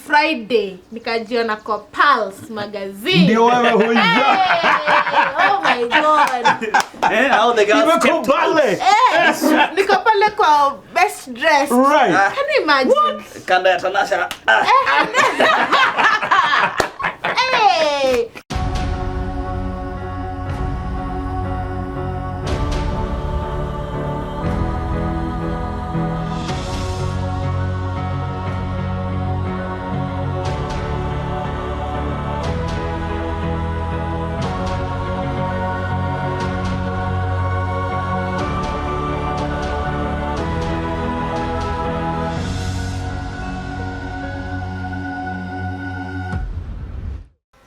Friday nikajiona kwa Pulse magazine. Ndio wewe huyo. Oh my god. How the girls kept pale. Niko pale kwa best dressed. Right. Can you imagine? Kanda ya Tanasha. Hey.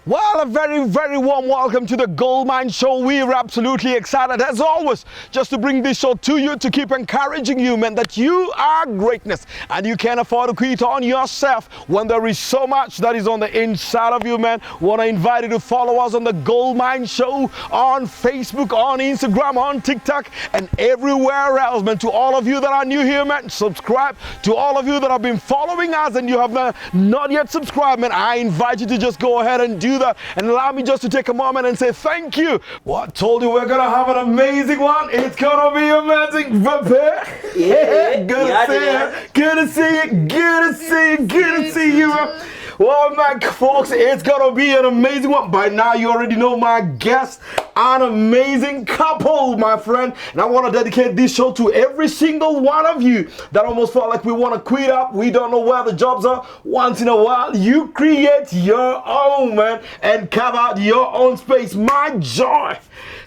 Well, a very, very warm welcome to the Goldmine Show. We're absolutely excited, as always, just to bring this show to you, to keep encouraging you, man, that you are greatness and you can't afford to quit on yourself when there is so much that is on the inside of you, man. Want to invite you to follow us on the Goldmine Show on Facebook, on Instagram, on TikTok, and everywhere else, man. To all of you that are new here, man, subscribe. To all of you that have been following us and you have not yet subscribed, man, I invite you to just go ahead and do that, and allow me just to take a moment and say thank you. Well, I told you we're gonna have an amazing one. It's gonna be amazing, baby. Yeah. Good to see you. Good to see you. Good to see you. Good to see you. Well, my folks, it's gonna be an amazing one. By now, you already know my guest, an amazing couple, my friend. And I want to dedicate this show to every single one of you that almost felt like we want to quit up. We don't know where the jobs are. Once in a while, you create your own, man, and carve out your own space. My joy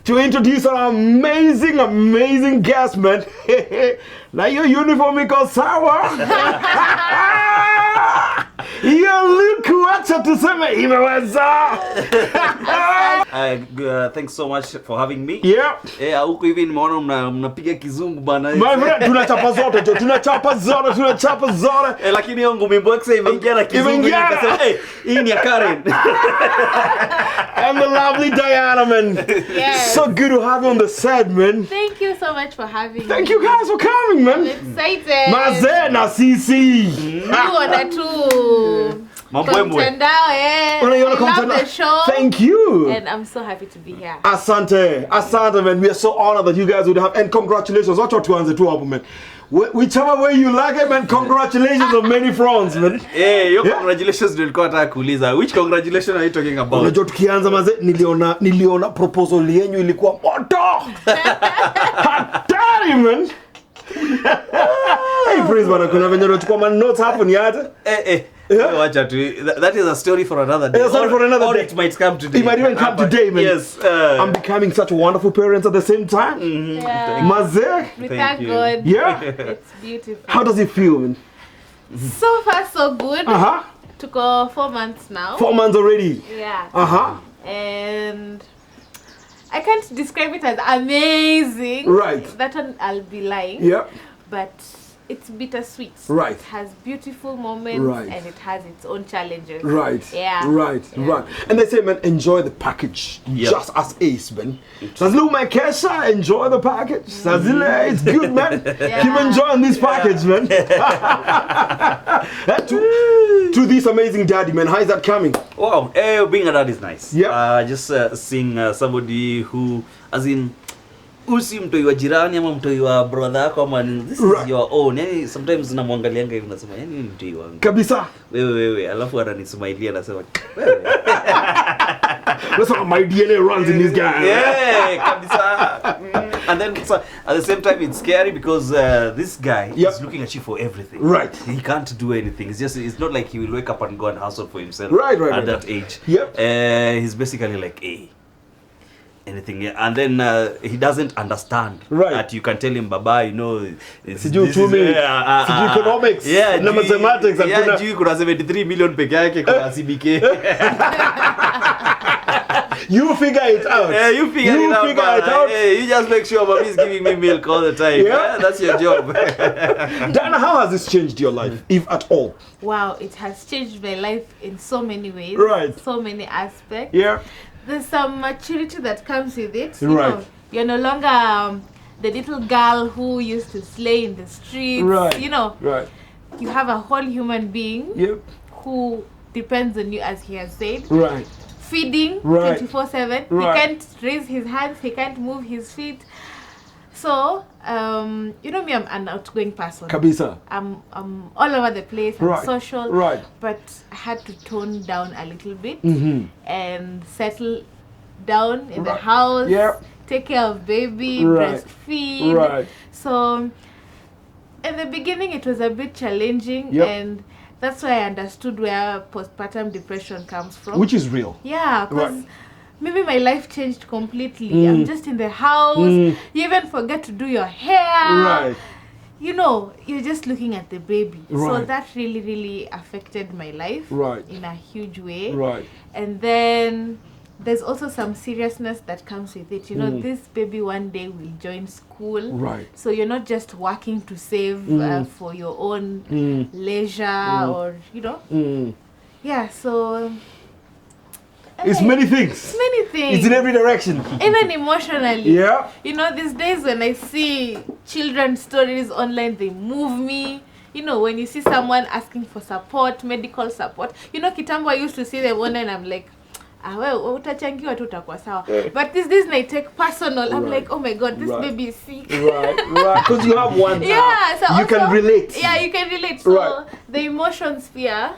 to introduce an amazing, amazing guest, man. Now your uniform is sour. You look what to say Thanks so much for having me. Yeah. Huko hivi nimeona mnapiga kizungu bana. My friend, tunachapa zote. Lakini hiyo ngumi box imeingia na kizungu nikasema hii ni ya Karen. And the lovely Diana, man. Yes. So good to have you on the set, man. Thank you so much for having me. Thank you guys for coming, man. I'm excited. Mazena CC. Niona tu. Mambwembwe. I love the show. Thank you. And I'm so happy to be here. Asante, man. We are so honored that you guys would have, and congratulations. Watch out to answer to album, man. Whichever way you like it, man, congratulations on many fronts, man. Congratulations nilikuwa nataka kuuliza. Which congratulations are you talking about? Unajua tukianza maze niliona proposal yenyu ilikuwa moto. Hatari, man. Hey, please, man, kuna venye unachukua man notes hapo ni hata. That is a story for another day. Or it might come today. It might even come today, man. Yes. I'm becoming such a wonderful parent at the same time. Yeah. Maze. We thank God. Yeah. It's beautiful. How does it feel, man? So far, so good. Took 4 months now. 4 months already. Yeah. And I can't describe it as amazing. Right. That one I'll be lying. Yeah. But it's bittersweet. Right. It has beautiful moments. Right. And it has its own challenges. Right. Yeah. Right. And they say, man, enjoy the package. Yep. Just as ace, man. Says look, my Kesha, enjoy the package. Says it's good, man. Keep enjoying this package, man. to this amazing daddy, man. How is that coming? Wow. Being a dad is nice. Yeah. Just seeing somebody who, as in, usi mtoi wa jirani ama mtoi wa brother yako ama this is your own. Yani sometimes namwangalianga hivi nasema yani ni mtoi wangu. Kabisa. Wewe alafu ananismailia anasema wewe. That's how my DNA runs in this guy. Yeah, kabisa. And then so, at the same time it's scary because this guy is looking at you for everything. Right. He can't do anything. It's not like he will wake up and go and hustle for himself at that age. Yep. He's basically like anything, and then he doesn't understand that you can tell him baba, you know, this is economics, na mathematics, kuna 73 million peke yake kwa CBK. You figure it out. Yeah, you figure it out. Hey, you just make sure mommy is giving me milk all the time. Yeah, that's your job. Dana, how has this changed your life, if at all? Wow, it has changed my life in so many ways. Right. So many aspects. Yeah. There's some maturity that comes with it. You know, you're no longer the little girl who used to slay in the streets. Right. You know. Right. You have a whole human being who depends on you, as he has said. Right. Feeding 24/7. He can't raise his hands. He can't move his feet. So, you know me, I'm an outgoing person. Kabisa. I'm all over the place. I'm social. Right. But I had to tone down a little bit and settle down in the house. Yep. Take care of baby, breastfeed. Right. So, in the beginning, it was a bit challenging, and that's why I understood where postpartum depression comes from. Which is real. Yeah, because maybe my life changed completely. I'm just in the house. You even forget to do your hair. Right. You know, you're just looking at the baby. Right. So that really, really affected my life in a huge way. Right. And then there's also some seriousness that comes with it. You know, this baby one day will join school. Right. So you're not just working to save for your own leisure or, you know. Yeah, so... It's many things. It's many things. It's in every direction. Even emotionally. Yeah. You know, these days when I see children's stories online, they move me. You know, when you see someone asking for support, medical support. You know, kitambo, I used to see them online, I'm like, well, utachangiwa tu utakuwa sawa. But these days I take personal. I'm like, oh my God, this baby is sick. Right. Because you have one now. Yeah, so you also, can relate. Yeah, you can relate. So the emotions sphere,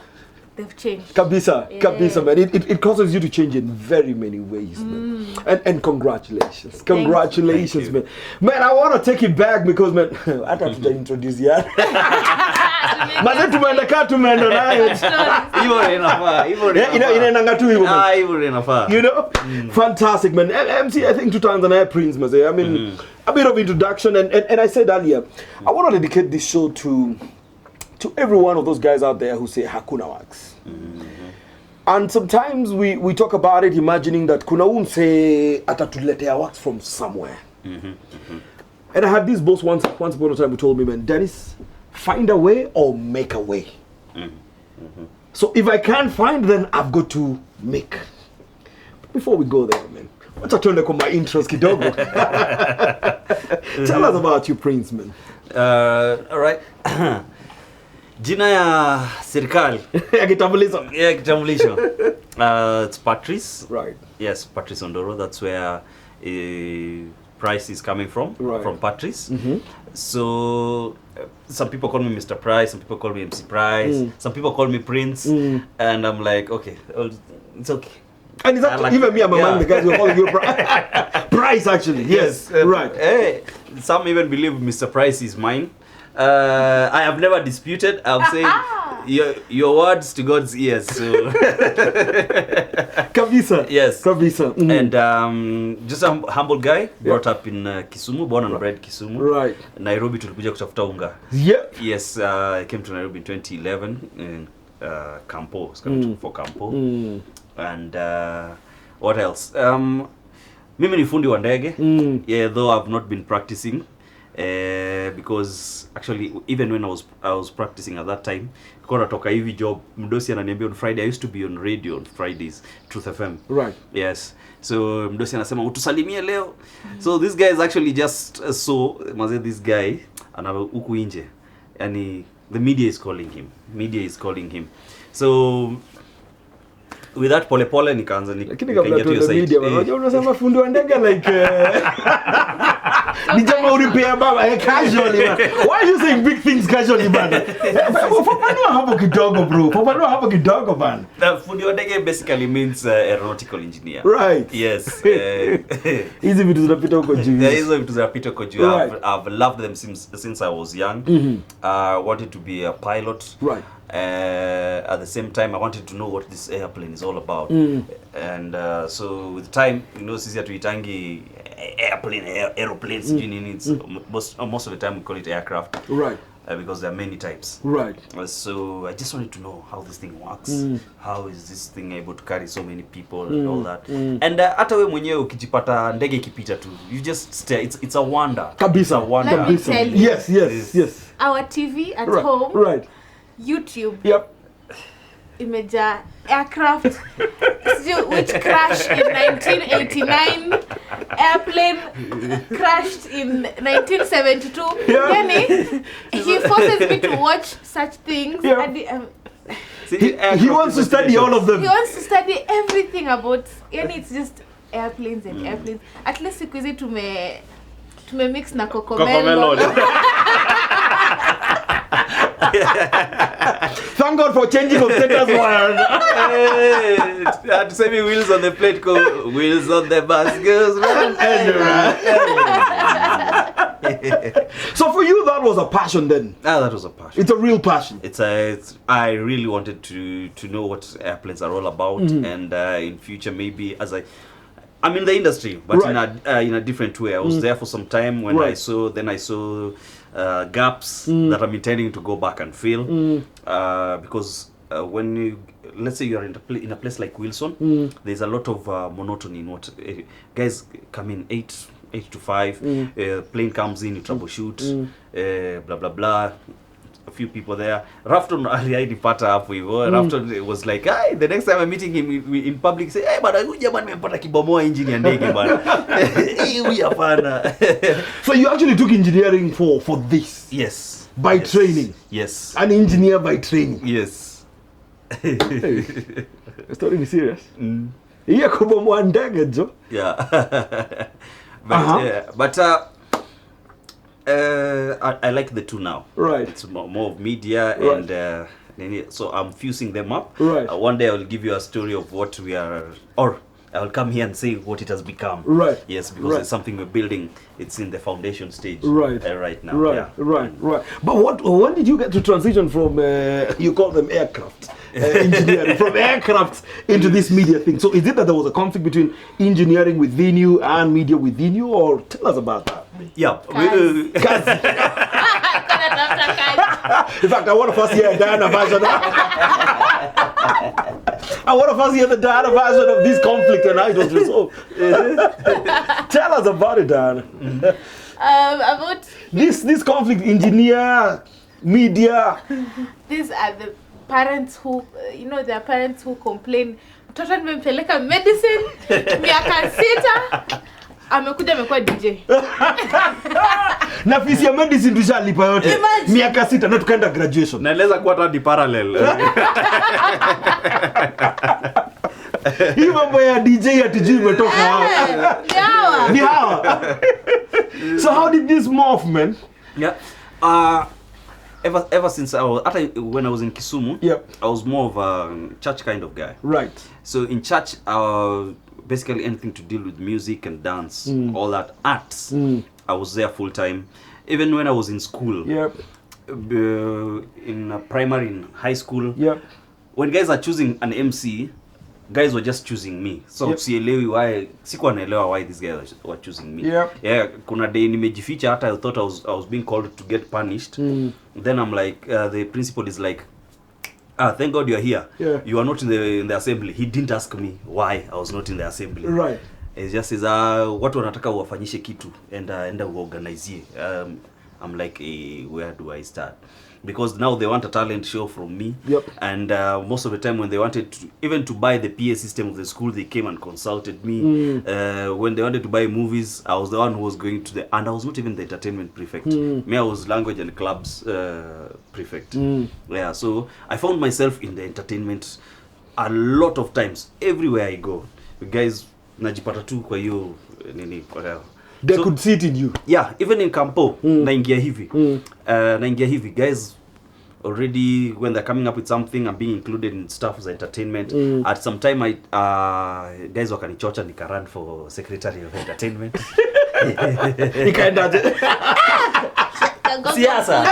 they've changed. Kabisa, Kabisa, man. It causes you to change in very many ways, man. And congratulations. Congratulations, man. Man, I want to take it back because, man, I have to introduce you. Maze tumeenda kaa tumeenda nayo. Hivyo inafaa. Inaendanga tu hivyo. Hivyo inafaa. You know? Fantastic, man. MC, I think tutaanza naye Prince, Maze. I mean, a bit of introduction. And I said earlier, I want to dedicate this show to every one of those guys out there who say hakuna wax. And sometimes we talk about it imagining that kuna umse atatuletea wax from somewhere. And I had this boss once upon a time who told me, man, Dennis, find a way or make a way. So if I can't find, then I've got to make. But before we go there, man, wacha tuende kwa my intros kidogo. Tell us about you, Prince, man. All right. Jina ya serikali. Ya kitambulisho. Yeah, kitambulisho. It's Patrice. Right. Yes, Patrice Ondoro. That's where Price is coming from. Right. From Patrice. So some people call me Mr. Price. Some people call me MC Price. Some people call me Prince. And I'm like, okay, it's okay. And is that like, even me, I'm among the guys who are calling you Price, actually. Yes. Right. Hey, some even believe Mr. Price is mine. I have never disputed. I've said your words to God's ears. So Kabisa. Yes. Kabisa. And just a humble guy, brought up in Kisumu, born and bred Kisumu. Right. Nairobi tulikuja kutafuta unga. Yep. Yes, I came to Nairobi in 2011 in Campo. It's coming for Campo. And what else? Mimi ni fundi wa ndege. Yeah, though I've not been practicing. Because actually even when I was practicing at that time, kwa natoka hivi job, mdosi ananiambia on Friday, I used to be on radio on Fridays, Truth FM. Right. Yes. So mdosi anasema utusalimie leo. So this guy is actually just this guy ana huku nje. Yani the media is calling him. So with that pole nikaanza nikaingia tu the media. Unajua unasema fundi wa ndege like ni jamaa ulipea baba casually. Why are you saying big things casually bana? Fafanua hapo kidogo bro. Fafanua hapo kidogo bana. Fundi wa ndege basically means aeronautical engineer. Right. Yes. Hizi vitu zinapita huko juu. Hizo vitu zinapita huko juu. I've loved them since I was young. I wanted to be a pilot. Right. At the same time, I wanted to know what this airplane is all about. And so with time, you know, sisi hatuitangi aeroplanes, it's most of the time we call it aircraft. Right. Because there are many types. Right. So I just wanted to know how this thing works. How is this thing able to carry so many people and all that. And hata wewe mwenyewe ukijipata ndege ikipita tu, you just stare. It's a wonder. Kabisa. It's a wonder. Let me tell you. Yes. Our TV at home. Right. YouTube. Yep. Imeja aircraft which crashed in 1989, airplane crashed in 1972. Yani, he forces me to watch such things. Yeah. And See, He wants to study all of them. He wants to study everything about, and it's just airplanes and airplanes. At least siku hizi tume mix na Cocomelon. Thank God for changing of status. To say me wheels on the plate, go wheels on the bus goes round and round. So for you, that was a passion then? That was a passion. It's a real passion. I really wanted to know what airplanes are all about, and in future maybe I'm in the industry, but in a different way. I was there for some time when I saw gaps that I'm intending to go back and fill, because when let's say you are in a place like Wilson, there's a lot of monotony in what guys come in 8 to 5, plane comes in, you troubleshoot, blah blah blah. A few people there. Rafton aliaidipata hapo hivyo. Rafton was like, "Hey, the next time I'm meeting him in public, say, hey, bana huyu jamani nimempata kibomoa engine ya ndege bana." Huyu hapana. So you actually took engineering for this? Yes. By training? Yes. An engineer by training? Yes. Hey, the story is serious. Iya kubomoa ndege jo? Yeah. But I like the two now. Right. It's more of media, right. And so I'm fusing them up. Right. One day I will give you a story of what we are, or I will come here and say what it has become. Right. Yes, because it's something we're building. It's in the foundation stage. Right. Right now. Right. Yeah. Right. But when did you get to transition from you call them aircraft engineering, from aircraft into this media thing? So is it that there was a conflict between engineering within you and media within you, or tell us about that? Yeah. In fact, I want to first hear a Diana version. I want to first hear the Diana version of this conflict and how it was resolved. Tell us about it, Diana. About this conflict, engineer, media. These are the parents who, there are parents who complain, mtoto nimempeleka medicine, miaka 6, amekuwa DJ. Na fees ya medicine tushalipa yote. Miaka 6 na tukaenda graduation. Naeleza kuwa hata parallel. Hii mambo ya DJ hatujui imetoka hapo. Ni hawa. So how did this morph, man? Yeah. Ever since when I was in Kisumu, I was more of a church kind of guy. Right. So in church, basically anything to deal with music and dance, all that arts, I was there full time. Even when I was in school, in primary, in high school, when guys are choosing an MC, guys were just choosing me. So sikuwa naelewa why these guys were choosing me. Yeah, kuna day nimejificha hata I thought I was being called to get punished. Then I'm like, the principal is like, thank God you're here. You are not in the assembly. He didn't ask me why I was not in the assembly. Right. It just says, watu wanataka uwafanyishe kitu and uorganize. I'm like, where do I start? Because now they want a talent show from me. And most of the time when they wanted even to buy the PA system of the school, they came and consulted me. When they wanted to buy movies, I was the one who was going to and I was not even the entertainment prefect. Me, I was language and clubs prefect. Yeah, so I found myself in the entertainment a lot of times. Everywhere I go, guys, najipata tu kwa hiyo nini whatever. They could see it in you. Yeah, even in Campo, naingia hivi. Guys, already when they're coming up with something, I'm being included in stuff as entertainment. At some time, guys wakanichocha nika for secretary of entertainment. Ikaendaje? Siasa.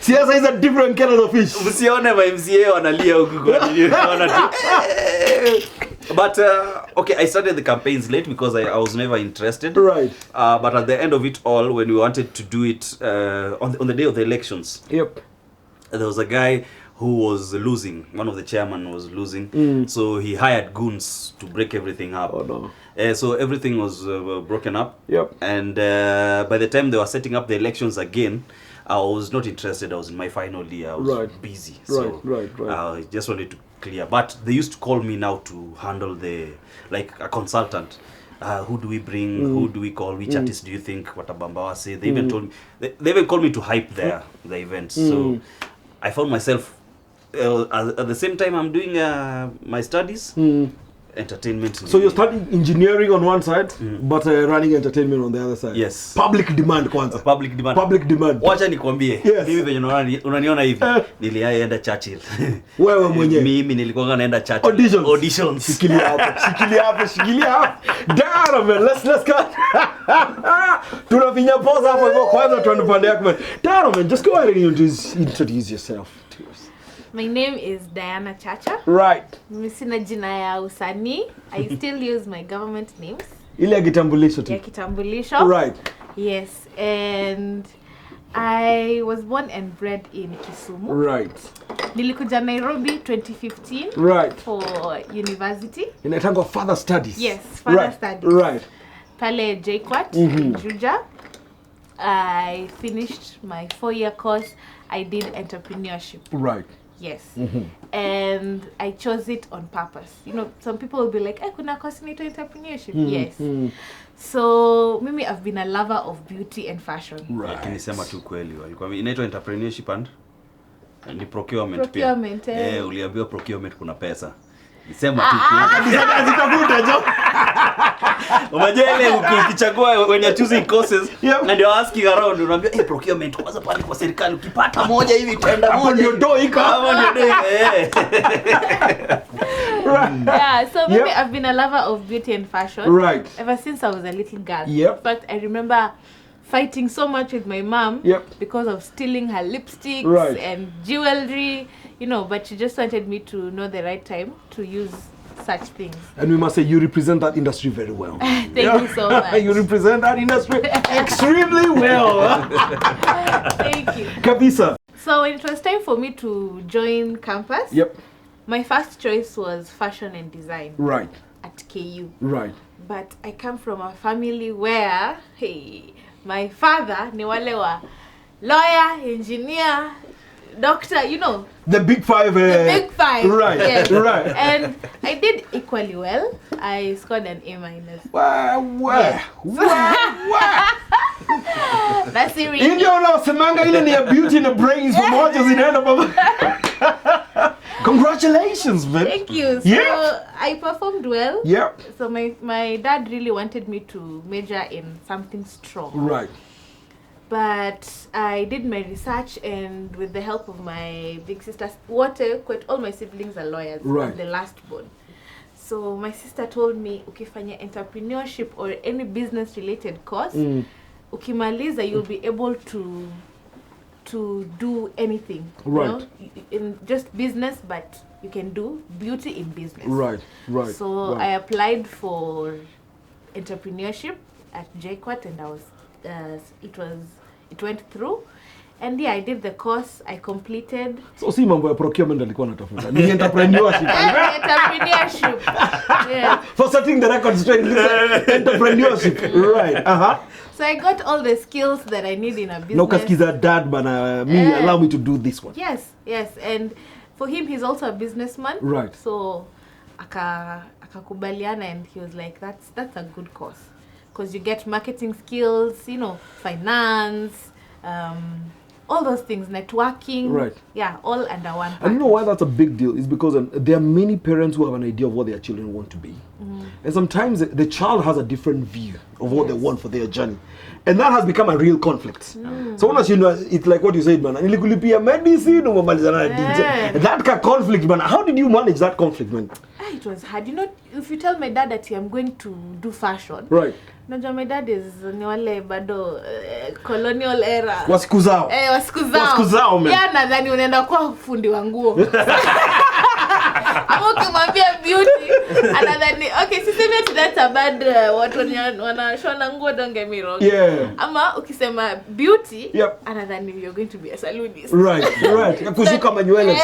Siasa is a different kettle of fish. Usione ma MCA wanalia huku kwa nini unaona tu. But okay, I started the campaigns late because I was never interested. Right. But at the end of it all, when we wanted to do it on the day of the elections, there was a guy who was losing. One of the chairman was losing, so he hired goons to break everything up. Oh no. So everything was broken up. And by the time they were setting up the elections again, I was not interested. I was in my final year. I was busy. So I just wanted to clear. But they used to call me now to handle like a consultant. Who do we bring? Who do we call? Which artist do you think? What Abambawa say? They even told me. They even called me to hype the events. So I found myself at the same time I'm doing my studies, entertainment. So you're studying engineering on one side, but running entertainment on the other side. Yes. Public demand kwanza. Public demand. Public demand. Wacha nikwambie. Yes. Mimi venye unaniona hivi. Nilienda Churchill. Wewe mwenyewe. Mimi nilikuwa naenda Churchill. Auditions. Shikilia hapo. Dara man, let's go. Tunafinya pause hapo hivyo kwanza tuanze yako man. Dara man, just go ahead and introduce yourself to us. My name is Diana Chacha. Right. Mimi sina jina ya usanii. I still use my government names. Ile ya kitambulisho tu. Ya kitambulisho. Right. Yes, and I was born and bred in Kisumu. Right. Nilikuja Nairobi 2015. Right. For university. Inaitangwa further studies. Yes, further studies. Right. Pale JKUAT, Juja. I finished my 4-year course. I did entrepreneurship. Right. Yes. And I chose it on purpose. You know, some people will be like, kuna course inaitwa entrepreneurship. Yes. So, mimi I've been a lover of beauty and fashion. Right. Lakini sema tu kweli walikuwa inaitwa entrepreneurship and ni procurement pia. Procurement. Uliambiwa procurement kuna pesa. Nisema tu Zitakuta jo. Umajele ukichagua when you're choosing courses Yep. and you're asking around unaambia procurement kwanza pale kwa serikali ukipata moja hivi tenda moja ndio do iko. Right. Yeah, so maybe I've been a lover of beauty and fashion. Right. Ever since I was a little girl. Yep. In fact, I remember fighting so much with my mom because of stealing her lipsticks and jewelry, you know, but she just wanted me to know the right time to use such things. And we must say you represent that industry very well. Thank you so much. You represent that industry extremely well. Thank you. Kabisa. So when it was time for me to join campus, my first choice was fashion and design. Right. At KU. Right. But I come from a family where, hey, my father ni wale wa lawyer, engineer, doctor, you know. The big five. The big five. Right. Yes. Right. And I did equally well. I scored an A-. Wow. That's the reason. Indio unasemanga ile ni ya beauty and brains pamoja zinaenda baba. Congratulations, man. Thank you. So I performed well. Yeah. So my dad really wanted me to major in something strong. Right. But I did my research, and with the help of my big sisters, quite all my siblings are lawyers. Right. I'm the last born. So my sister told me, ukifanya entrepreneurship or any business related course, ukimaliza you'll be able to do anything. Right. You know, in just business, but you can do beauty in business. Right. Right. So I applied for entrepreneurship at JKUAT, and I was it went through, and I did the course. I completed. So si mambo ya procurement alikuwa anatafuta. Ni entrepreneurship. Entrepreneurship. Yeah. For setting the record straight, entrepreneurship. Right. So I got all the skills that I need in a business. No kaskiza dad bana allow me to do this one. Yes, and for him he's also a businessman. Right. So akakubaliana, and he was like, that's a good course. Because you get marketing skills, you know, finance, all those things, networking. Right. Yeah, all under one package. And you know why that's a big deal? Is because there are many parents who have an idea of what their children want to be. And sometimes the child has a different view of what they want for their journey. And that has become a real conflict. So once you know, it's like what you said, man. Nilikulipia medicine, that conflict, man. How did you manage that conflict, man? It was hard. You know, if you tell my dad that I'm going to do fashion, right? Najua my dad is ni wale bado colonial era. Wasiku zao. Wasiku zao, man. Yeah, nadhani unaenda kwa fundi wa nguo. Ama ukimwambia beauty, anadhani okay, sisemi ati that's a bad watu wanashona nguo, don't get me wrong. Yeah. Ama ukisema beauty, anadhani you're going to be a salonist. Right. Kusuka manywele.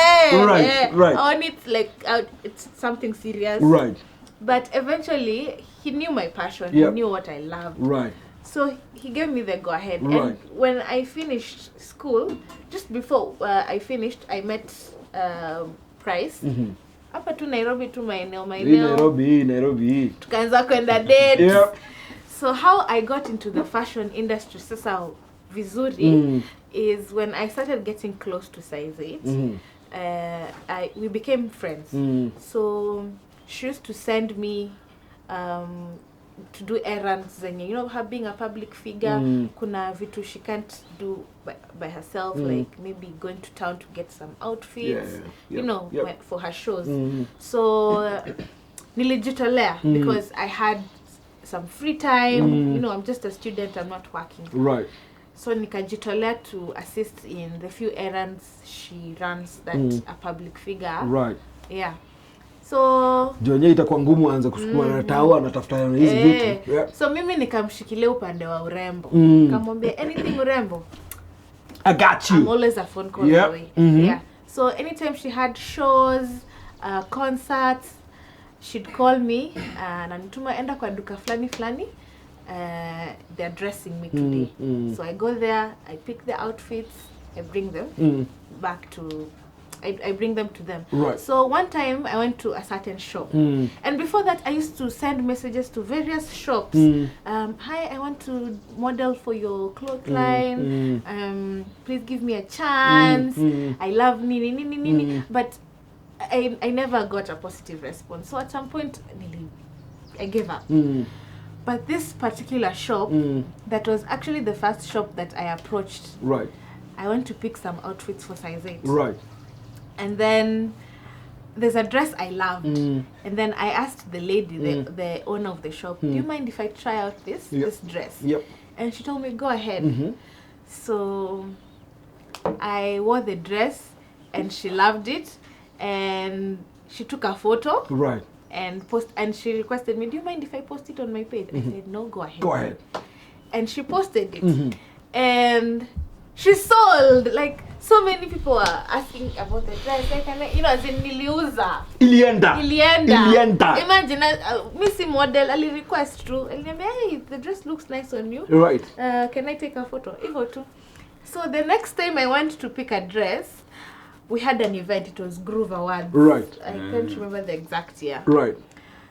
Right. On it's like it's something serious. Right. But eventually, he knew my passion. He knew what I loved. Right. So he gave me the go ahead. Right. And when I finished school, just before I finished, I met Price. Hapa tu Nairobi tu maeneo. Nairobi. Tukaanza kwenda dates. So how I got into the fashion industry, sasa vizuri is when I started getting close to size 8. We became friends. So she used to send me to do errands zenye, you know, her being a public figure, kuna vitu she can't do by herself, like maybe going to town to get some outfits, you know, for her shows. So nilijitolea because I had some free time, you know, I'm just a student, I'm not working. Right. So nikajitolea to assist in the few errands she runs that a public figure. Right. Yeah. So Jonye itakuwa ngumu aanze kusukuma na tawa anatafuta hizi vitu. Yeah. So mimi nikamshikilia upande wa urembo. Nikamwambia anything urembo. I got you. I'm always a phone call away. Yeah. So anytime she had shows, concerts, she'd call me na nituma enda kwa duka flani. They're dressing me today. So I go there, I pick the outfits, I bring them back to I bring them to them. Right. So one time I went to a certain shop, and before that I used to send messages to various shops. Hi, I want to model for your cloth line. Please give me a chance. I love nini. But I never got a positive response. So at some point I gave up. But this particular shop, that was actually the first shop that I approached. Right. I went to pick some outfits for size 8. Right. And then there's a dress I loved. And then I asked the lady, the owner of the shop, do you mind if I try out this dress? Yep. And she told me, go ahead. So I wore the dress and she loved it. And she took a photo. Right. And she requested me, do you mind if I post it on my page? I said, no, go ahead. Go ahead. And she posted it. And she sold. Like, so many people are asking about the dress. Like, you know, as in niliuza. Ilienda. Imagine, Missy model, ali request through. Hey, the dress looks nice on you. Right. Can I take a photo? So the next time I went to pick a dress, we had an event. It was Groove Awards. Right. I can't remember the exact year. Right.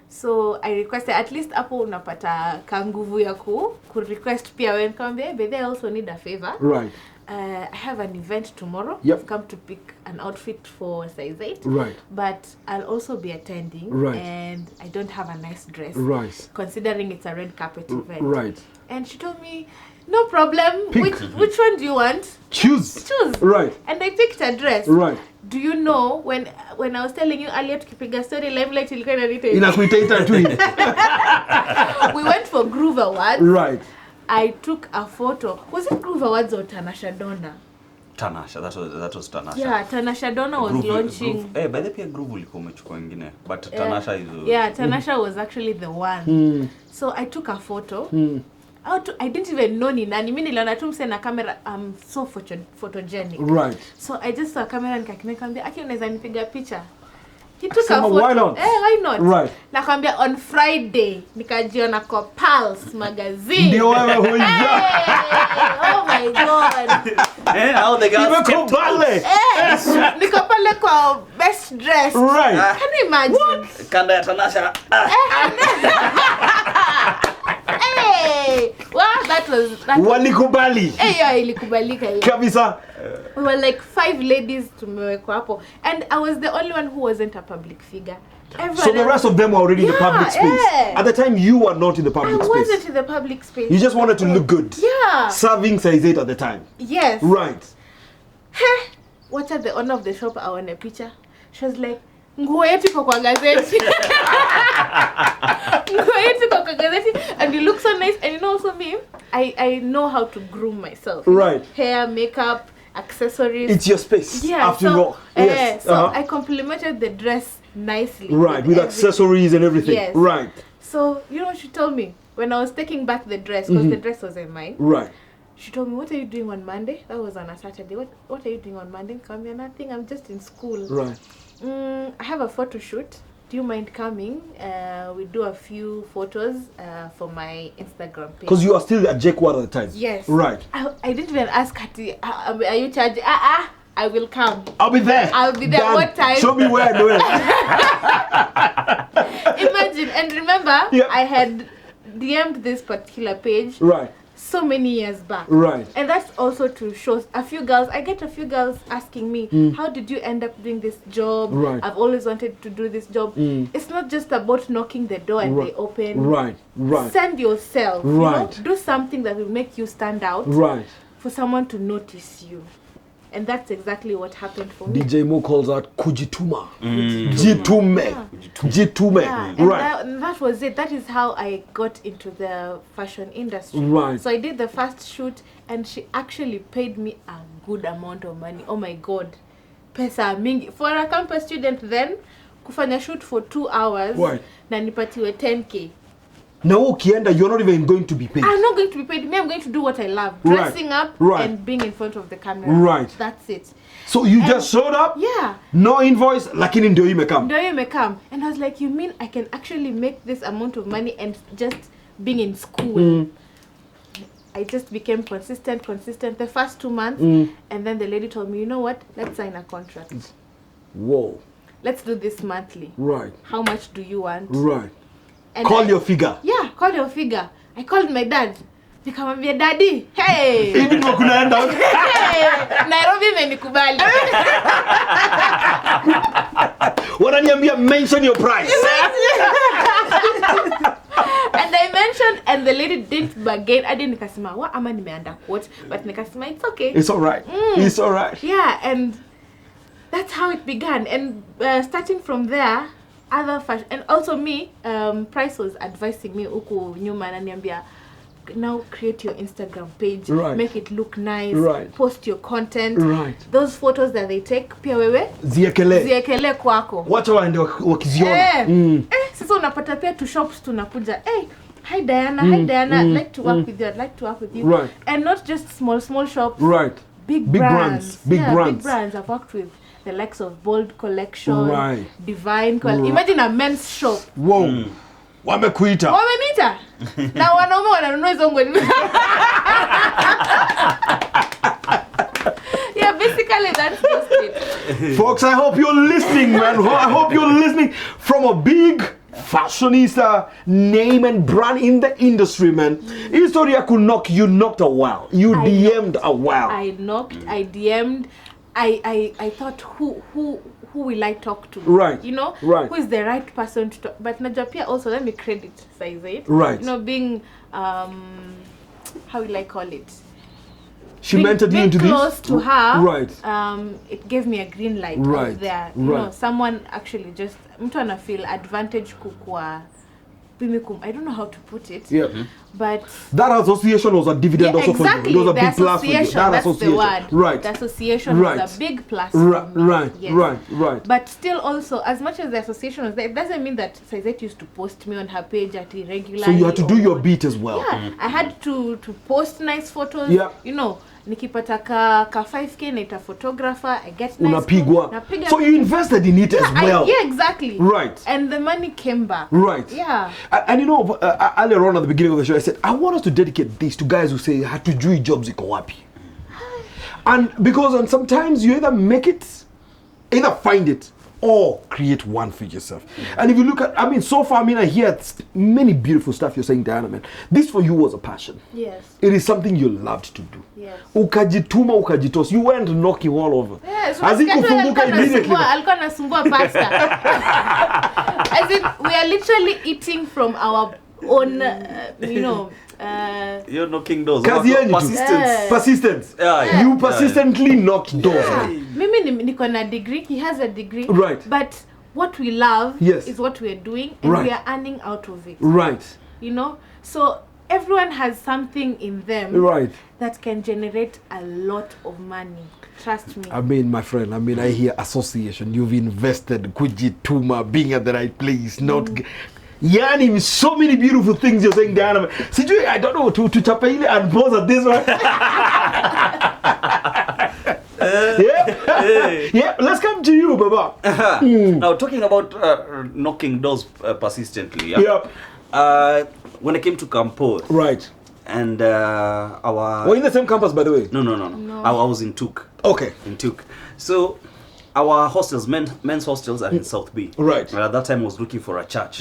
So I requested, at least hapo unapata kanguvu ya ku request pia when come but they also need a favor. Right. I have an event tomorrow. Yep. I've come to pick an outfit for size 8. Right. But I'll also be attending. Right. And I don't have a nice dress. Right. Considering it's a red carpet event. Right. And she told me, no problem. Which one do you want? Choose. Right. And I picked a dress. Right. Do you know when I was telling you earlier tukipiga story limelight ilikuwa inaniita inakuita tu hivi. We went for Groove Awards. Right. I took a photo. Was it Groove Awards or Tanasha Donna? Tanasha, that was Tanasha. Yeah, Tanasha Donna was launching. By the way, Groove ulikuwa umechukua wengine, but Tanasha is. Yeah, Tanasha was actually the one. So I took a photo. I didn't even know ni nani. Mimi niliona tu mse na camera. I'm so photogenic. Right. So I just saw a camera nikamwambia, "Aki unaweza nipiga picha?" He took a photo. Why not? Why not? Right. Nakwambia on Friday nikajiona kwa Pulse magazine. Ndio wewe huyo. Oh my god. How the girls kept pale. Niko pale kwa best dress. Right. Can you imagine? What? Kanda ya Tanasha. Hey, wow, that was walikubali. Yeah, ilikubalika hiyo. Kabisa. We were like 5 ladies tumewekwa hapo, and I was the only one who wasn't a public figure. Everyone So the rest of them were already in the public space. Yeah. At the time you were not in the public space. I wasn't in the public space. You just wanted to look good. Yeah. Serving size 8 at the time. Yes. Right. What at the owner of the shop I want a picture. She was like, nguo yetu iko kwa gazeti. Nguo yetu iko kwa gazeti, and you look so nice. And you know also me, I know how to groom myself. Right. Hair, makeup, accessories. It's your space. Yeah. After all. Yes. So I complimented the dress nicely. Right. With accessories and everything. Yes. Right. So you know what she told me when I was taking back the dress, because the dress wasn't mine. Right. She told me, what are you doing on Monday? That was on a Saturday. What are you doing on Monday? Come here, nothing. I'm just in school. Right. I have a photo shoot. Do you mind coming? We do a few photos for my Instagram page. Because you are still at Jacquard at the time. Yes. Right. I didn't even ask her, are you charging? I will come. I'll be there. I'll be there. Done. What time? Show me where and when. Imagine. And remember, I had DM'd this particular page. Right. so many years back. Right. And that's also to show I get a few girls asking me, how did you end up doing this job? Right. I've always wanted to do this job. It's not just about knocking the door and they open. Right. Send yourself. Right. You know? Do something that will make you stand out. Right. For someone to notice you. And that's exactly what happened for me. DJ Mo calls out kujituma. Jitume. Yeah, Right. and that was it. That is how I got into the fashion industry. Right. So I did the first shoot and she actually paid me a good amount of money. Oh my God. Pesa mingi. For a campus student then, kufanya shoot for 2 hours. Right. Na nipatiwe 10K. Now, Kienda, you're not even going to be paid. I'm not going to be paid. Me, I'm going to do what I love. Dressing up and being in front of the camera. Right. That's it. So you just showed up? Yeah. No invoice, lakini ndio imekam. Ndio imekam. And I was like, you mean I can actually make this amount of money and just being in school? I just became consistent the first 2 months. And then the lady told me, you know what? Let's sign a contract. Whoa. Let's do this monthly. Right. How much do you want? Right. And call your figure. Yeah, call your figure. I called my dad. Nikamwambia daddy, hey. Hivi ndio kunaenda. Hey, Nairobi imenikubali. Wananiambia mention your price. And I mentioned and the lady didn't bargain. I didn't nikasema, "Wa ama nimeanda quote?" But nikasema it's okay. It's all right. It's all right. Yeah, and that's how it began. And starting from there, other fashion and also me, Price was advising me uku nyuma ananiambia, now create your Instagram page, make it look nice, post your content, those photos that they take pia wewe ziekele kwako, wacha waende wakiziona. Sasa unapata pia tu shops tunakuja, hi Diana, I'd like to work with you, and not just small shops, big brands. Big brands I've worked with. The likes of Bold Collection, Divine Collection. Imagine a men's shop. Whoa. Wamekuita. Na wanaume wananunua hizo nguo. Yeah, basically that's just it. Folks, I hope you're listening, man. I hope you're listening from a big fashionista name and brand in the industry, man. Historia could knock, you knocked a while. You DM'd a while. I DM'd. I thought who will I talk to? Right. You know? Right. Who is the right person to talk? But Najapia also, let me credit Saizet. Right. You know, being how will I call it? She mentored you into this? Close to her. Right. It gave me a green light out there. You know, someone actually just mtu ana feel advantage kukua. I don't know how to put it. Yeah. But that association was a dividend also exactly. for you. It was a the big plus for you. That that's association. the word. Right. The association was a big plus for me. Yes. But still also, as much as the association was there, it doesn't mean that Saizet used to post me on her page at irregularly. So you had to do your beat as well. Yeah. I had to post nice photos. Yeah. You know, nikipata ka 5K naita photographer, I get nice unapigwa. So you invested in it as well. Yeah, exactly. Right. And the money came back. Right. Yeah. And you know, earlier on at the beginning of the show, I said, I want us to dedicate this to guys who say, hatujui jobs iko wapi. And because sometimes you either make it, either find it, or create one for yourself. And if you look at, I mean, so far, I hear many beautiful stuff you're saying, Diana, man. This for you was a passion. Yes. It is something you loved to do. Yes. Ukajituma, ukajitos. You went knocking all over. Yes. As in kufunguka immediately. Alikuwa nasumbua pasta. As in, we are literally eating from our own, you know, you're knocking doors. Persistence. Yeah. You persistently knocked doors. Mimi niko na degree, he has a degree. Right. But what we love is what we are doing, and we are earning out of it. Right. You know? So everyone has something in them that can generate a lot of money. Trust me. I mean, my friend, I hear association. You've invested, kujituma, being at the right place, not... Yani, so many beautiful things you're saying, Diana. Sijui, I don't know, to chapa ile and pause at this one. Yeah, let's come to you, Baba. Now, talking about knocking doors persistently. When I came to Campo. Right. And our... We're in the same campus, by the way? No. I was in Tuk. Okay. In Tuk. So, our hostels, men's hostels are in South Bay. Right. At that time I was looking for a church.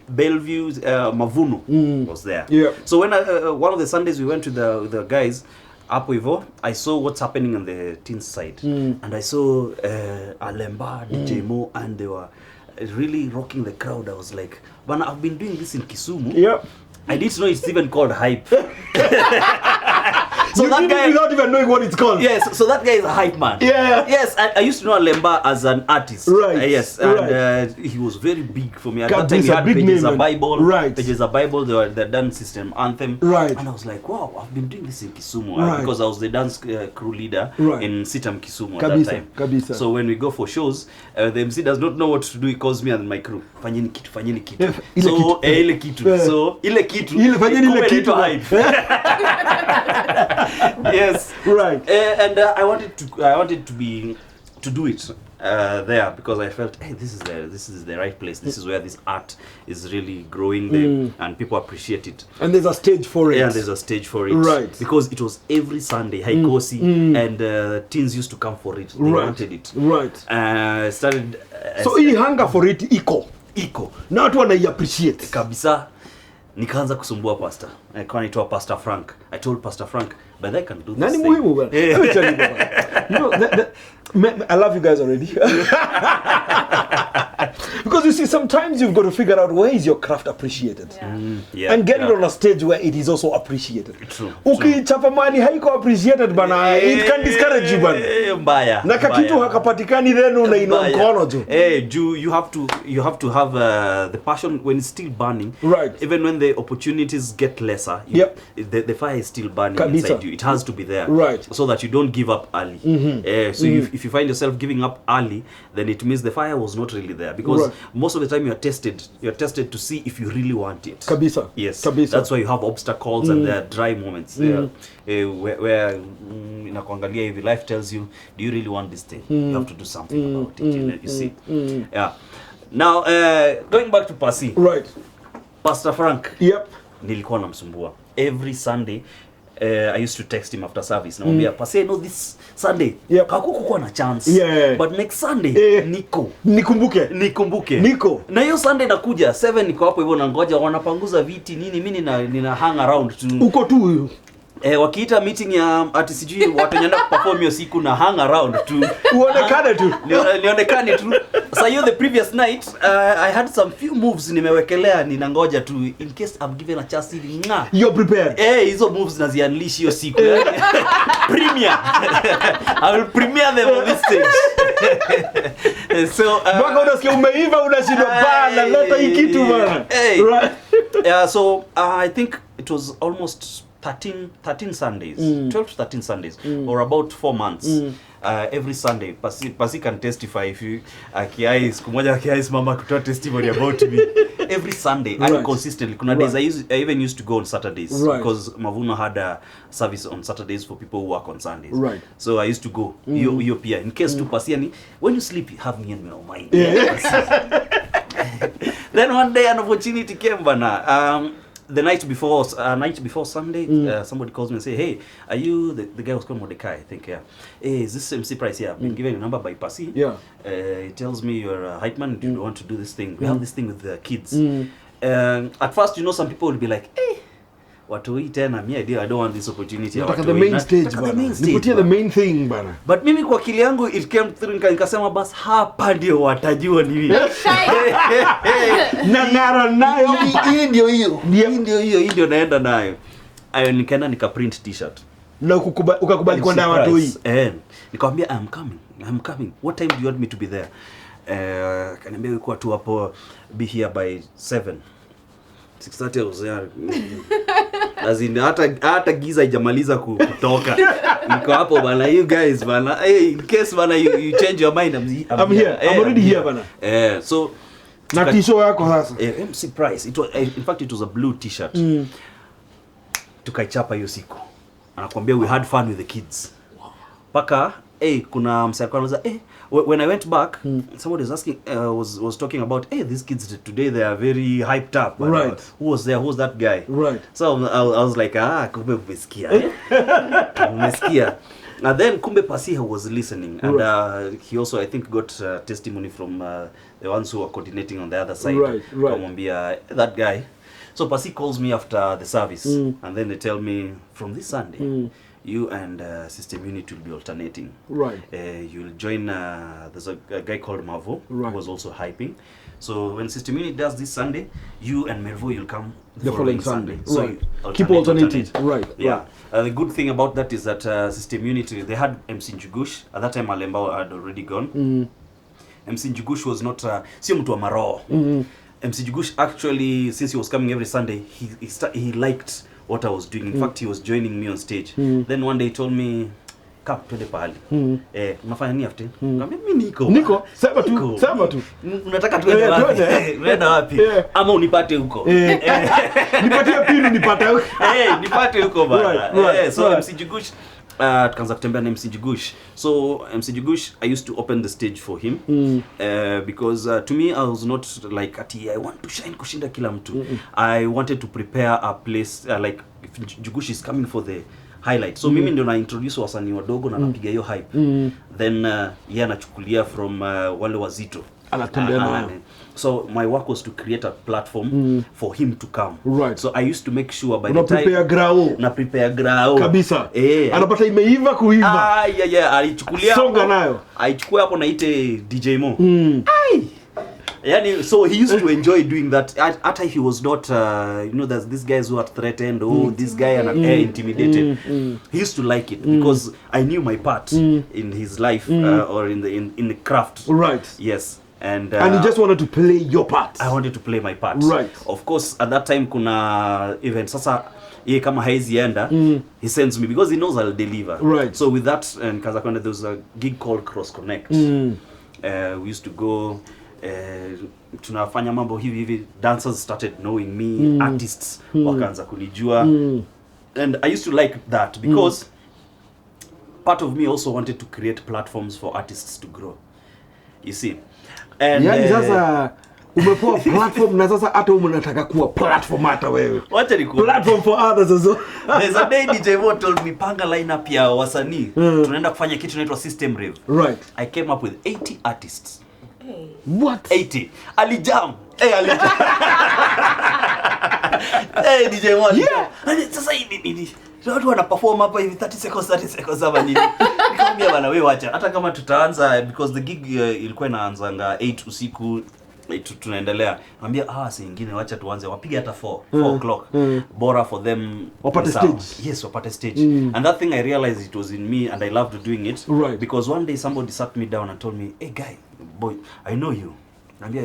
Bellevue, Mavuno was there. Yeah. So when one of the Sundays we went to the guys, up Ivo, I saw what's happening on the teen side. And I saw Alemba, DJ Mo, and they were really rocking the crowd. I was like, man, I've been doing this in Kisumu. Yep. I didn't know it's even called hype. So you that did guy, it without even knowing what it's called. yes, so that guy is a hype man. Yeah. Yes, I used to know Alemba as an artist. Right. Yes, and he was very big for me. At God, that time, he's he a had big Pages name, a man. Bible. Right. Pages a Bible. They were the dance system anthem. Right. And I was like, wow, I've been doing this in Kisumu Right. because I was the dance crew leader Right. in Sitam Kisumu at Kabisa, that time. kabisa. So when we go for shows, the MC does not know what to do. He calls me and my crew. Fanyeni kitu, fanyeni kitu. Yeah, ile So kitu. ile kitu. So ile kitu. Fanyeni ile Kumbe kitu. inaitwa hype. Yes. Right. And I wanted to do it there because I felt, hey, this is the right place. This is where this art is really growing there, and people appreciate it. And there's a stage for it. Yeah, there's a stage for it. Right. Because it was every Sunday, Haikosi, and teens used to come for it. They Right. wanted it. Right. Started. So hii hunger for it iko. Na watu wanaiappreciate. Kabisa. Nikaanza kusumbua pastor. Alikuwa anaitwa Pastor Frank. I told Pastor Frank, but I can do this. Nani thing. muhimu bwana. Let me tell you bwana. You know, I love you guys already. Because you see, sometimes you've got to figure out where is your craft appreciated. Yeah, And get yeah. it on a stage where it is also appreciated. True. Ukichapa mali haiko appreciated bana, it can discourage you bana. Mbaya. Na kakitu hakapatikani then unainua Mbaya. mkono jo. You have to have the passion when it's still burning. Right. Even when the opportunities get lesser, Yep. the fire is still burning Kabisa. inside you. It has to be there. Right. So that you don't give up early. So if you find yourself giving up early, then it means the fire was not really there, because Right. most of the time you're tested to see if you really want it. Kabisa. Yes. Kabisa. That's why you have obstacles and there are dry moments where inakuangalia hivi, life tells you, do you really want this thing? You have to do something about it. You see. Yeah. Now going back to Pasi. Right. Pastor Frank. Yep. Nilikuwa namsumbua every Sunday. I used to text him after service. Namwambia, Pasi, no, this Sunday Yep. hakukuwa na chance. Yeah. But next Sunday niko. Nikumbuke. Niko. Na hiyo Sunday nakuja 7, niko hapo hivyo na ngoja wanapanguza viti nini, mimi nina hang around tu. Uko tu huyu. Wakiita meeting ya ati sijui watu wanaenda perform hiyo siku na hang around tu. Uonekane tu. Nionekane tu. So hiyo the previous night I had some few moves nimewekelea, ninangoja tu in case I'm given a chance hivi. You're prepared. Hizo moves nazi unleash hiyo siku. Premier. I will premiere them on this stage. So Baka unasikia umeiva unashindwa bana, leta hii kitu bana. Right. Yeah, so I think it was almost 13 Sundays, 12 to 13 Sundays, or about 4 months. Every Sunday, Pasi can testify if you siku moja akiais mama kutoa testimony about me. Every Sunday, Right. and consistently. Kuna days I even used to go on Saturdays, Right. because Mavuno had a service on Saturdays for people who work on Sundays. Right. So I used to go. Hiyo pia in case to Pasi, when you sleep, you have me in your mind. Then one day an opportunity came bana. The night before Sunday, somebody calls me and say, hey, are you the guy who's called Mordecai? I think, yeah. Hey, is this MC Price? Yeah, I've been given a number by Pasi. Yeah. He tells me you're a hype man, you want to do this thing. We have this thing with the kids. At first, some people will be like, hey, watu hii tena, me idea, I don't want this opportunity. Nataka the main stage bana. Nipatie the main thing bana. But mimi kwa akili yangu it came through, nikasema bas hapa ndio watajua ni nini. Na ngara nayo hapa. Hii ndio naenda nayo. Ayo nikaenda print t-shirt. Na ukakubali kwenda watu hii. Nikamwambia I'm coming. What time do you want me to be there? Kaniambia ulikuwa tu hapo, be here by 7. 6:30 I was there. As in hata giza haijamaliza kutoka. Niko hapo bana, you guys bana. Hey, in case bana you change your mind, I'm here. I'm already here bana. So na t-shirt yako sasa. MC Price. It was, in fact it was a blue t-shirt. Tukaichapa hiyo siku. Anakuambia we had fun with the kids. Paka kuna msako anauza when I went back, somebody was asking was talking about these kids today, they are very hyped up. Right. Who was there? Who was that guy? Right. So I was like, kumbe umesikia. Umesikia. And then kumbe Pasi was listening, and he also, I think, got testimony from the ones who were coordinating on the other side. Right. Kamwambia, that guy. So Pasi calls me after the service, and then they tell me, from this Sunday, you and System Unit will be alternating. Right. You'll join, there's a guy called Mavo, who was also hyping. So when System Unit does this Sunday, you and Mervo, you'll come the following Sunday. So right. Keep alternating. Right. Yeah. The good thing about that is that System Unit, they had MC Njugush. At that time, Alemba had already gone. MC Njugush was not, sio mtu wa maroho. MC Njugush actually, since he was coming every Sunday, he liked what I was doing. In fact, he was joining me on stage. Then one day he told me, come twende pahali. Unafanya nini after? Nikamwambia mimi niko. Sema tu. Unataka twende wapi? Twende wapi? Ama unipate huko. Nipatie pili nipate huko. Nipate huko bana. Right. So MC Njugush tukaanza kutembea na MC Njugush. So MC Njugush, I used to open the stage for him because to me I was not like I want to shine kushinda kila mtu. I wanted to prepare a place like if Njugush is coming for the highlight. So mimi ndio na introduce wasanii wadogo na napiga hiyo hype. Then yeye anachukulia from wale wazito. Anatembea So my work was to create a platform for him to come. Right. So I used to make sure by the time prepare grao kabisa. Anapata imeiva kuiva. Alichukulia songa nayo. Aichukua hapo naite DJ Mo. Yani, so he used to enjoy doing that. After he was not, there's these guys who are threatened, this guy and intimidated. He used to like it because I knew my part in his life or in the craft. Right. Yes. And you just wanted to play your part. I wanted to play my part. Right. Of course, at that time, kuna event. Sasa, ye kama haizi enda, he sends me because he knows I'll deliver. Right. So with that, in Kazakhstan, there was a gig called Cross Connect. We used to go. Tunafanya mambo hivi. Dancers started knowing me. Artists wakaanza kunijua. And I used to like that because part of me also wanted to create platforms for artists to grow. You see. And sasa umepoa platform na sasa hata unataka kuwa platform hata wewe. Wacha nikuone. Platform for others as well. There's a day DJ Mo told me panga lineup ya wasanii. Tunaenda kufanya kitu inaitwa System Rave. Right. I came up with 80 artists. What? 80. Alijam. DJ Mo. Yeah. Sasa hivi watu wana perform hapa hivi 30 seconds hapa nini. Nikamwambia bana wewe acha. Hata kama tutaanza because the gig ilikuwa inaanzanga 8 usiku tunaendelea. Niambia si nyingine wacha tuanze wapige hata 4 o'clock. Bora for them wapate stage. Yes, wapate stage. And that thing I realized it was in me and I loved doing it. Right. Because one day somebody sat me down and told me, "Hey guy, boy, I know you." Niambia,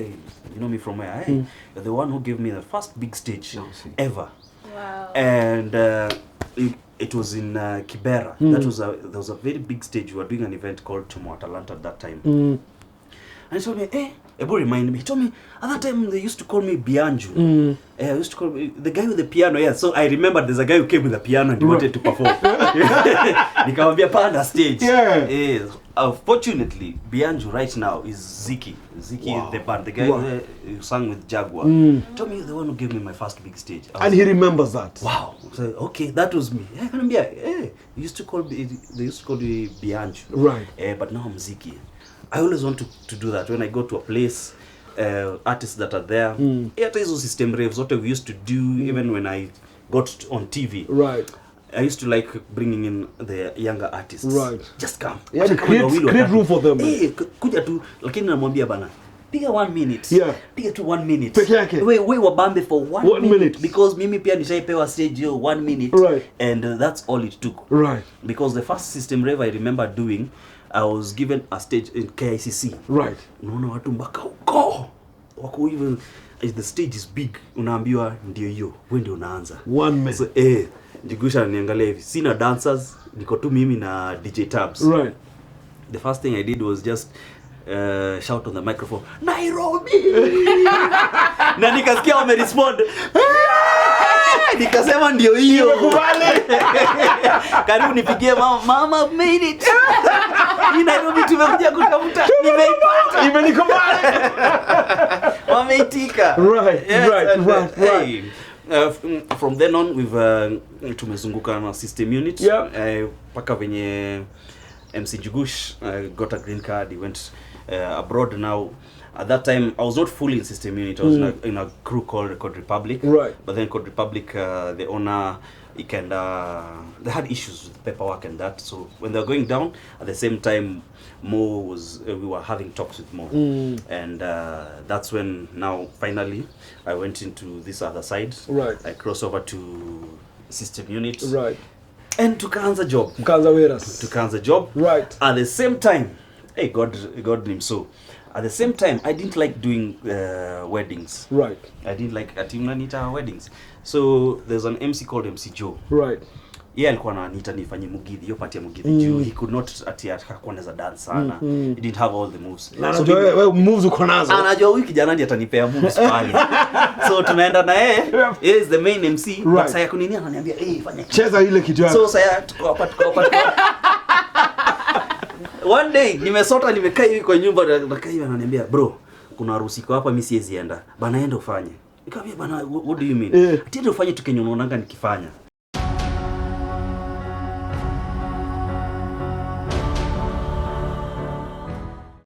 you know me from where? Hey, you're the one who gave me the first big stage ever. Wow. And it was in Kibera. There was a very big stage. We were doing an event called Chomo Atalanta at that time. And he told me, Ebo remind me. He told me, at that time they used to call me Bianju. I used to call me the guy with the piano. Yeah, so I remember there's a guy who came with a piano and he wanted to perform. Nikamwambia panda stage. Yeah. Fortunately, Bianju right now is Ziki. Ziki, the band, the guy who sang with Jaguar. Told me the one who gave me my first big stage. And he remembers that. Wow. So okay, that was me. They used to call me Bianju. Right. But now I'm Ziki. I always want to do that when I go to a place. Artists that are there. Hizo System Raves, what we used to do even when I got on TV. Right. I used to like bringing in the younger artists. Right. Just come. Yeah, create room for them. Kuja tu, lakini namwambia bana, piga 1 minute. Yeah. Piga tu 1 minute. Peke yake. We wabambe for 1 minute. Because mimi pia nishaipewa stage hiyo 1 minute. Right. And that's all it took. Right. Because the first System Rave I remember doing, I was given a stage in KICC. Right. Unaona watu mpaka huko. Wako even the stage is big. Unaambiwa ndio hiyo. Wewe ndio unaanza. 1 minute. So, Njigusha ananiangalia hivi. Sina dancers, niko tu mimi na DJ Tabs. Right. The first thing I did was just shout on the microphone, Nairobi! Na nikasikia wamerespond. Nikasema ndio hiyo. Karibu nipigie mama made it. Ni Nairobi tumekuja kutafuta. Nimeipata. Imenikubali. Wameitika. Right. From then on we've tumezunguka na system unit. Paka venye MC Jugush got a green card, he went abroad now. At that time, I was not fully in system unit. I was in a crew called Record Republic. Right. But then Record Republic, the owner, they had issues with paperwork and that. So when they were going down, at the same time, we were having talks with Mo. And that's when now, finally, I went into this other side. Right. I crossed over to system unit. Right. And tukaanza job. Tukaanza job. Right. At the same time, hey, God name so. At the same time, I didn't like doing weddings. Right. I didn't like atimnanita weddings. So there's an MC called MC Joe. Right. Yeah, alikuwa ananiita nifanye mugithi, hiyo part ya mugithi juu. He could not akakuwa anaweza dance sana. He didn't have all the moves. So wewe moves uko nazo. Anajua huyu kijana ndiye atanipea moves pale. So tunaenda na yeye. He is the main MC. But sasa yako nini ananiambia, fanya cheza ile kitu yako. So sasa tuko hapa. One day nimekaa hivi kwa nyumba, nakaa hivi ananiambia, bro, kuna harusi kwa hapa mimi siwezi enda. Bana enda ufanye. Nikamwambia bana, what do you mean? Ati ufanye tu kenye unaonanga nikifanya.